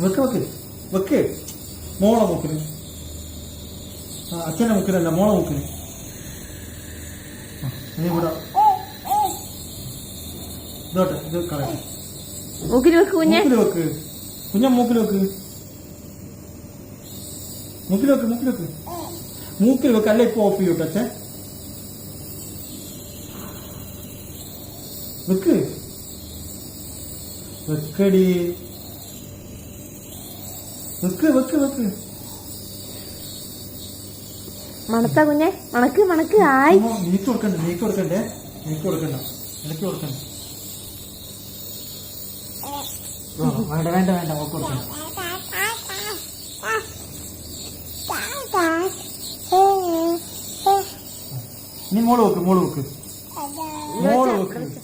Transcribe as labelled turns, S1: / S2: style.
S1: വെക്ക് വെക്ക് വെക്ക്. മോളെ മൂക്കിന്, അച്ഛൻ്റെ മൂക്കിനല്ല, മോളെ മൂക്കിന്. ഇനി ഇവിടെ ഇതോട്ടെ, ഇത് കളയാം.
S2: മൂക്കിൽ വെക്ക് കുഞ്ഞെ.
S1: മൂക്കിൽ വെക്ക് കുഞ്ഞ, മൂക്കിൽ വെക്ക്, മൂക്കിൽ വെക്ക്, മൂക്കിൽ വെക്ക്, മൂക്കിൽ വെക്ക്. അല്ല ഇപ്പൊ ഓഫ് ചെയ്യൂട്ടോ അച്ഛൻ. വെക്ക് വെക്കടി, വെക്ക് വെക്ക് വെക്ക്.
S2: മണത്ത കുഞ്ഞെ, മണക്ക് മണക്ക്. ആയി
S1: നീക്ക് കൊടുക്കണ്ടേ, നീക്ക് കൊടുക്കണ്ടേ, നീക്ക് കൊടുക്കണ്ട, എനിക്ക് കൊടുക്കണ്ട. വേണ്ട വേണ്ട വേണ്ട, ഓക്ക് കൊടുക്കണ്ട. ഇനി മോള് വെക്ക്, മോള് വെക്ക്, മോള് വെക്ക്.